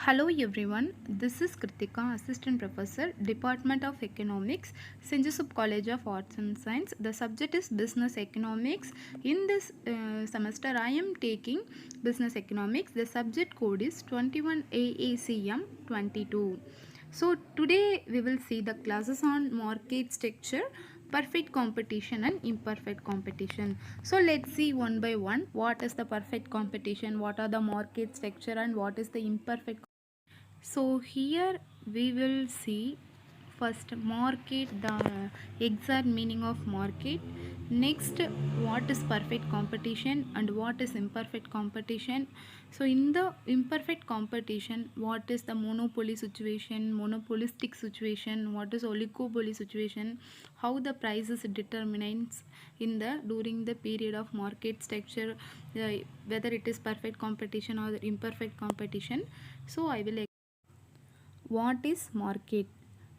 Hello everyone, this is Kritika, Assistant Professor, Department of Economics, St.Joseph College of Arts and Science. The subject is Business Economics. In this semester, I am taking Business Economics. The subject code is 21AECM22. So today we will see the classes on market structure, perfect competition and imperfect competition. So let's see one by one what is the perfect competition, what are the market structure and what is the imperfect. So here we will see first market, the exact meaning of market. Next, what is perfect competition and what is imperfect competition. So in the imperfect competition, what is the monopoly situation, monopolistic situation, what is oligopoly situation, how the prices determines in the during the period of market structure, whether it is perfect competition or imperfect competition. So I will. What is market?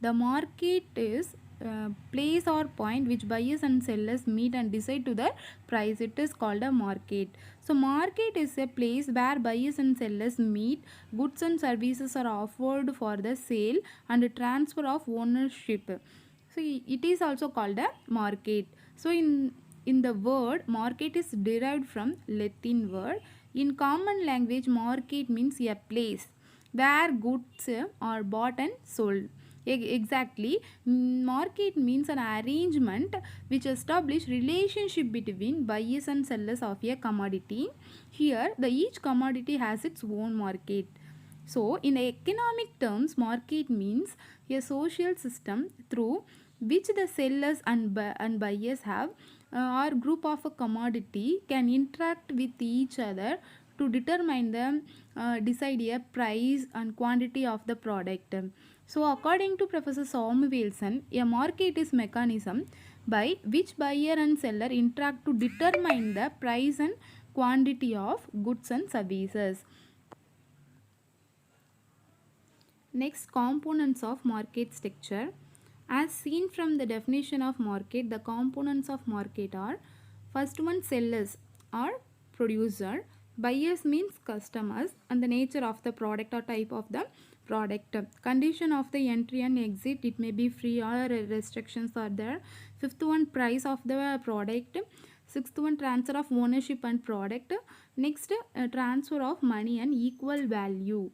The market is place or point which buyers and sellers meet and decide to the price. It is called a market. So market is a place where buyers and sellers meet, goods and services are offered for the sale and transfer of ownership. So it is also called a market. So in the word market is derived from Latin word. In common language, market means a place where goods are bought and sold. Exactly, market means an arrangement which establish relationship between buyers and sellers of a commodity. Here the each commodity has its own market. So in economic terms, market means a social system through which the sellers and buyers have or group of a commodity can interact with each other to determine the decide a price and quantity of the product. So according to Professor Wilson, a market is mechanism by which buyer and seller interact to determine the price and quantity of goods and services. Next, components of market structure. As seen from the definition of market, the components of market are: first one, sellers or producer, buyers means customers, and the nature of the product or type of the product, condition of the entry and exit, it may be free or restrictions are there. Fifth one, price of the product. Sixth one, transfer of ownership and product. Next, transfer of money and equal value.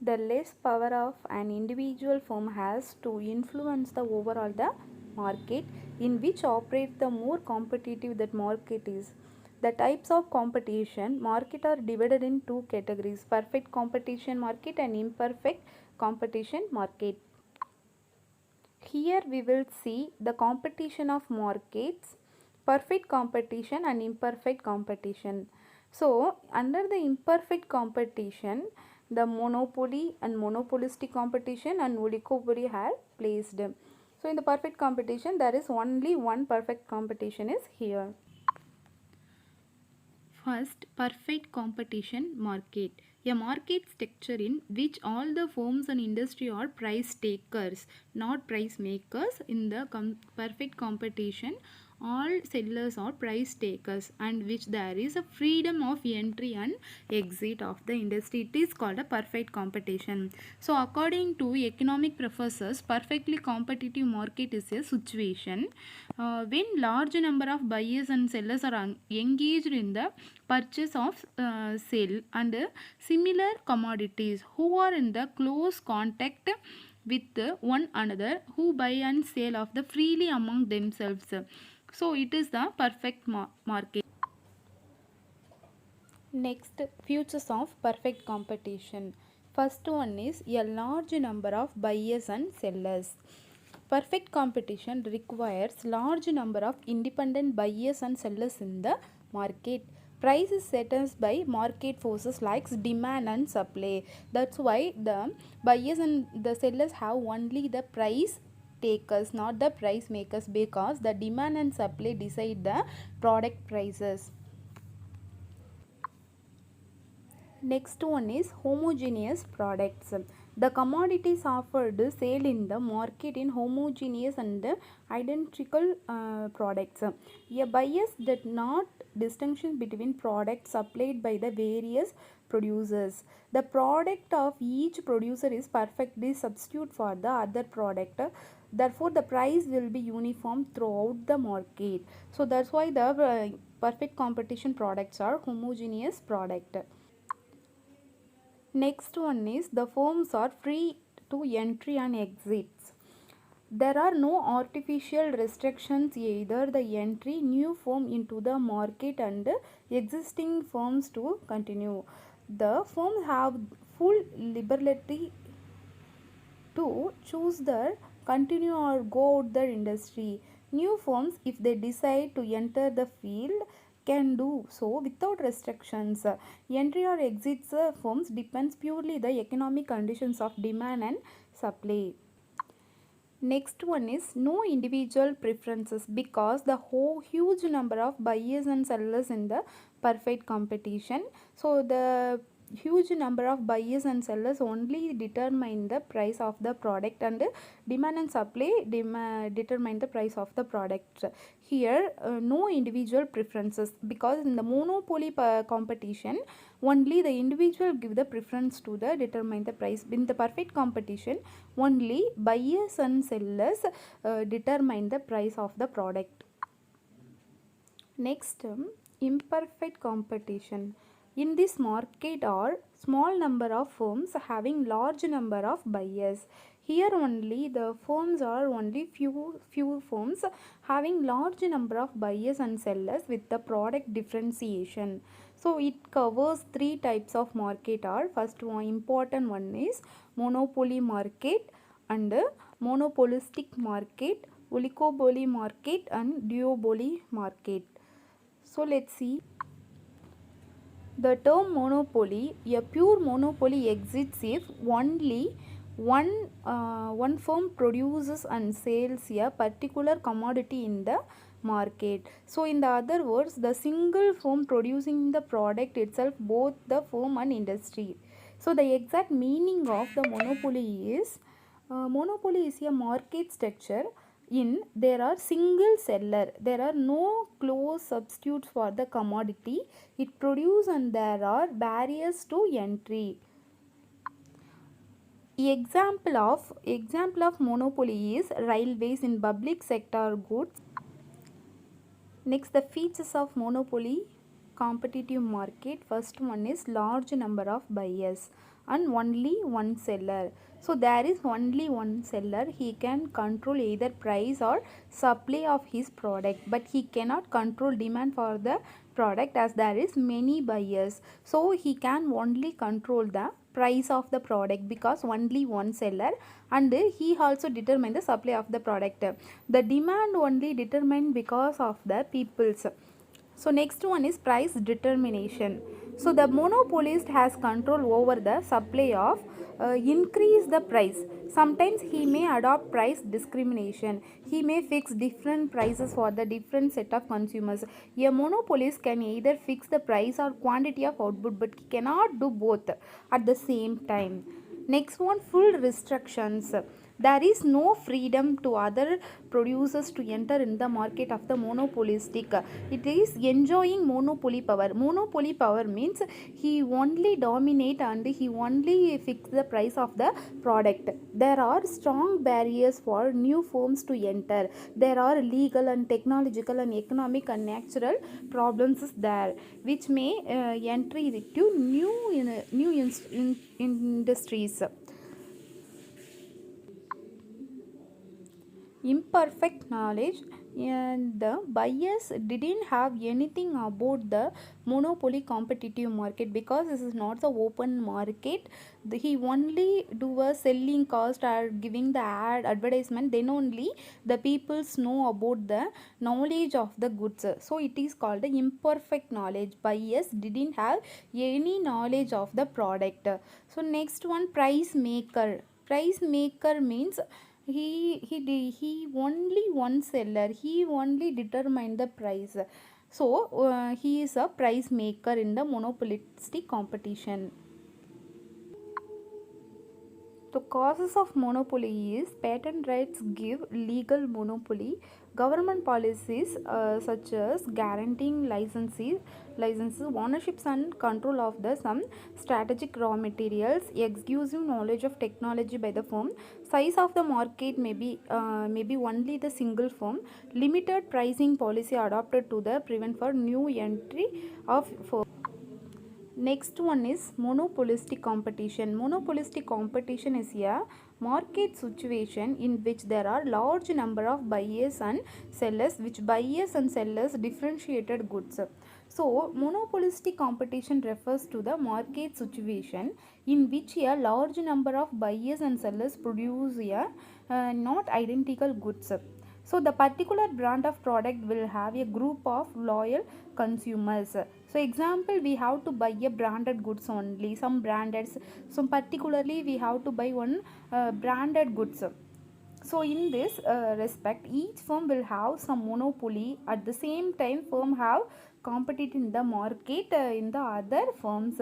The less power of an individual firm has to influence the overall the market in which operate, the more competitive that market is. The types of competition market are divided in two categories: perfect competition market and imperfect competition market. Here we will see the competition of markets, perfect competition and imperfect competition. So under the imperfect competition, the monopoly and monopolistic competition and oligopoly are placed. So in the perfect competition, there is only one perfect competition is here. First, perfect competition market. A market structure in which all the firms and industry are price takers, not price makers. In the perfect competition, all sellers are price takers, and which there is a freedom of entry and exit of the industry. It is called a perfect competition. So according to economic professors, perfectly competitive market is a situation when large number of buyers and sellers are engaged in the purchase of sale and similar commodities, who are in the close contact with one another, who buy and sell of the freely among themselves. So it is the perfect market. Next, features of perfect competition. First one is a large number of buyers and sellers. Perfect competition requires large number of independent buyers and sellers in the market. Price is set by market forces like demand and supply. That's why the buyers and the sellers have only the price takers, not the price makers, because the demand and supply decide the product prices. Next one is homogeneous products. The commodities offered sale in the market in homogeneous and identical products. A bias did not distinction between products supplied by the various producers. The product of each producer is perfectly substitute for the other product. Therefore, the price will be uniform throughout the market. So that's why the perfect competition products are homogeneous product. Next one is the firms are free to entry and exits. There are no artificial restrictions either the entry new firm into the market and existing firms to continue. The firms have full liberty to choose their continue or go out their industry. New firms, if they decide to enter the field, can do so without restrictions. Entry or exit firms depends purely the economic conditions of demand and supply. Next one is no individual preferences because the whole huge number of buyers and sellers in the perfect competition. So the huge number of buyers and sellers only determine the price of the product, and demand and supply determine the price of the product. Here no individual preferences because in the monopoly competition only the individual give the preference to the determine the price. In the perfect competition only buyers and sellers determine the price of the product. Next, imperfect competition. In this market are small number of firms having large number of buyers. Here only the firms are only few firms having large number of buyers and sellers with the product differentiation. So it covers three types of market are. First one important one is monopoly market and monopolistic market, oligopoly market and duopoly market. So let's see. The term monopoly, a pure monopoly exists if only one firm produces and sells a particular commodity in the market. So in the other words, the single firm producing the product itself, both the firm and industry. So the exact meaning of the monopoly is monopoly is a market structure in there are single seller, there are no close substitutes for the commodity it produces, and there are barriers to entry. Example of monopoly is railways in public sector goods. Next, the features of monopoly competitive market. First one is large number of buyers and only one seller. So there is only one seller. He can control either price or supply of his product, but he cannot control demand for the product as there is many buyers. So he can only control the price of the product because only one seller, and he also determine the supply of the product. The demand only determined because of the peoples. So next one is price determination. So the monopolist has control over the supply of increase the price. Sometimes he may adopt price discrimination. He may fix different prices for the different set of consumers. A monopolist can either fix the price or quantity of output, but he cannot do both at the same time. Next one, full restrictions. There is no freedom to other producers to enter in the market of the monopolistic. It is enjoying monopoly power. Monopoly power means he only dominate and he only fix the price of the product. There are strong barriers for new firms to enter. There are legal and technological and economic and natural problems there, which may entry to new industries. Imperfect knowledge, and the buyers didn't have anything about the monopoly competitive market because this is not the open market. He only do a selling cost or giving the advertisement, then only the peoples know about the knowledge of the goods. So it is called the imperfect knowledge. Buyers didn't have any knowledge of the product. So next one, price maker. Price maker means he only one seller, he only determined the price. So he is a price maker in the monopolistic competition. The causes of monopoly is patent rights give legal monopoly. Government policies such as guaranteeing licenses, ownerships and control of the some strategic raw materials, exclusive knowledge of technology by the firm, size of the market maybe only the single firm, limited pricing policy adopted to the prevent for new entry of firm. Next one is monopolistic competition. Monopolistic competition is a market situation in which there are large number of buyers and sellers, which buyers and sellers differentiated goods. So monopolistic competition refers to the market situation in which a large number of buyers and sellers produce a not identical goods. So the particular brand of product will have a group of loyal consumers. So example, we have to buy a branded goods only, some branded, so particularly we have to buy one branded goods. So in this respect, each firm will have some monopoly. At the same time, firm have competed in the market in the other firms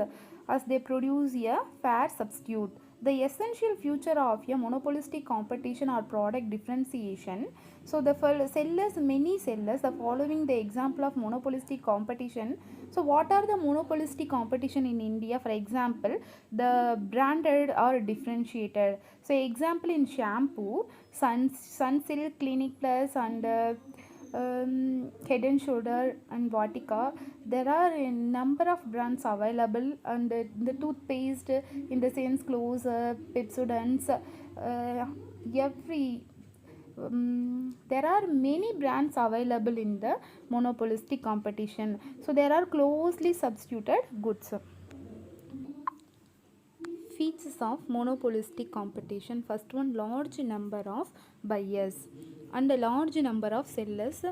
as they produce a fair substitute. The essential feature of a monopolistic competition or product differentiation. So the many sellers are following the example of monopolistic competition. So what are the monopolistic competition in India? For example, the branded or differentiated. So example in shampoo, Sunsilk, Clinic Plus and Head and Shoulder and Vatica. There are a number of brands available, and the toothpaste in the sense close, Pepsodents, every there are many brands available in the monopolistic competition. So there are closely substituted goods. Features of monopolistic competition. First one, large number of buyers and a large number of sellers.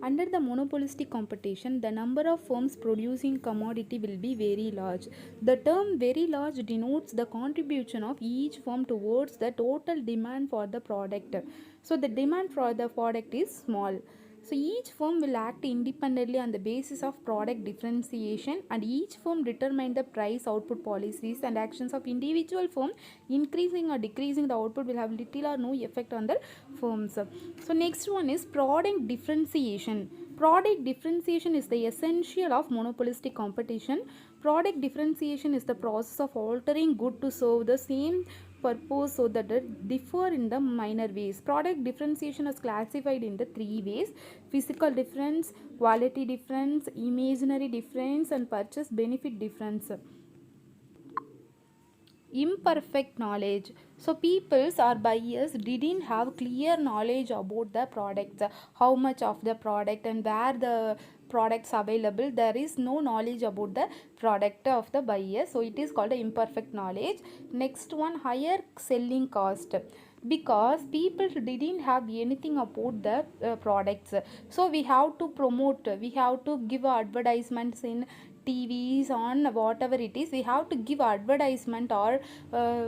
Under the monopolistic competition, the number of firms producing commodity will be very large. The term very large denotes the contribution of each firm towards the total demand for the product. So the demand for the product is small. So each firm will act independently on the basis of product differentiation, and each firm determine the price output policies and actions of individual firm. Increasing or decreasing the output will have little or no effect on the firms. So next one is product differentiation. Product differentiation is the essential of monopolistic competition. Product differentiation is the process of altering good to serve the same purpose so that it differ in the minor ways. Product differentiation is classified in the three ways: physical difference, quality difference, imaginary difference, and purchase benefit difference. Imperfect knowledge. So peoples or buyers didn't have clear knowledge about the products, how much of the product and where the products available. There is no knowledge about the product of the buyer, so it is called imperfect knowledge. Next one, higher selling cost, because people didn't have anything about the products. So we have to promote, we have to give advertisements in TVs, on whatever it is, we have to give advertisement or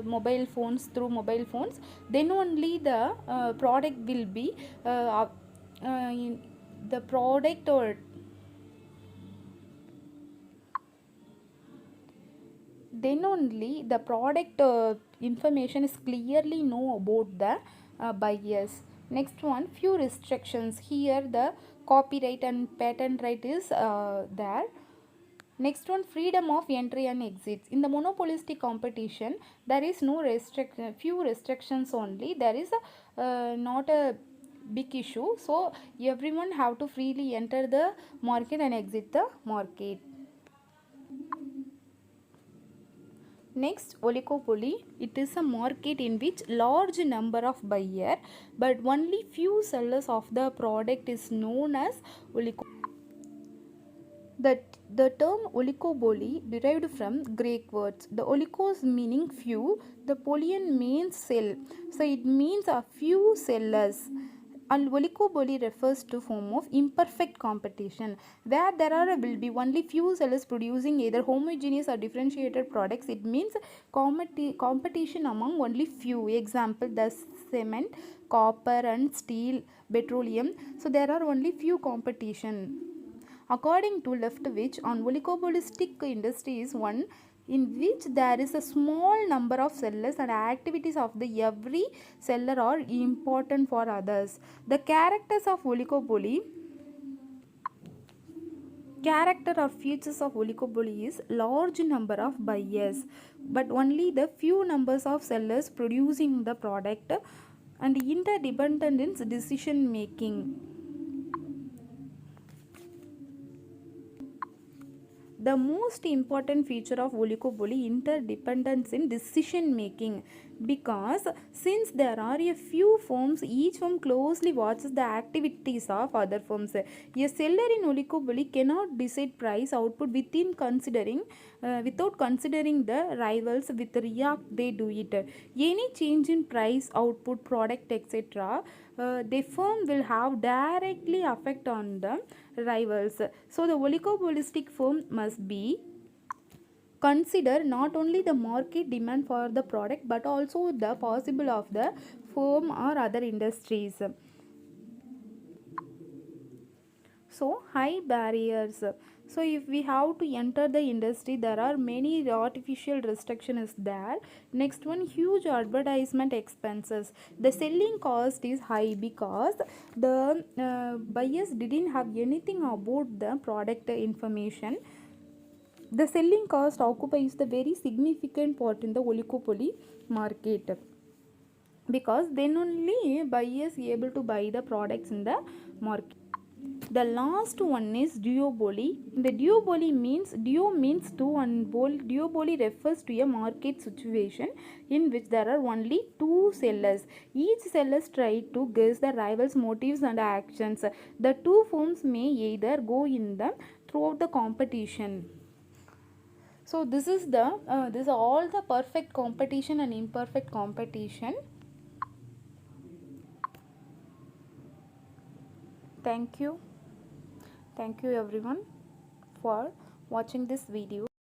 mobile phones, through mobile phones. Then only the product will be the product, or then only the product information is clearly know about the buyers. Next one, few restrictions. Here the copyright and patent right is there. Next one, freedom of entry and exits. In the monopolistic competition, there is no restriction, few restrictions only. There is not a big issue. So everyone have to freely enter the market and exit the market. Next, oligopoly. It is a market in which large number of buyer but only few sellers of the product is known as oligopoly. The term oligopoly derived from Greek words. The oligos meaning few, the polyen means sell. So it means a few sellers. And oligopoly refers to form of imperfect competition, where there will be only few sellers producing either homogeneous or differentiated products. It means competition among only few. Example, the cement, copper and steel, petroleum. So there are only few competition. According to Leftwich, on oligopolistic industry is one in which there is a small number of sellers and activities of the every seller are important for others. The character or features of oligopoly is large number of buyers but only the few numbers of sellers producing the product, and interdependence decision making. The most important feature of oligopoly interdependence in decision making, because since there are a few firms, each firm closely watches the activities of other firms. A seller in oligopoly cannot decide price output without considering the rivals with react they do it. Any change in price output product etc, the firm will have directly effect on the rivals. So the oligopolistic firm must be consider not only the market demand for the product but also the possible of the firm or other industries. So high barriers. So if we have to enter the industry, there are many artificial restriction is there. Next one, huge advertisement expenses. The selling cost is high because the buyers didn't have anything about the product information. The selling cost occupies the very significant part in the oligopoly market, because then only buyers able to buy the products in the market. The last one is duopoly. The duo means two, and duopoly refers to a market situation in which there are only two sellers. Each seller tries to guess the rival's motives and actions. The two firms may either go in them throughout the competition. So this is all the perfect competition and imperfect competition. Thank you. Thank you everyone for watching this video.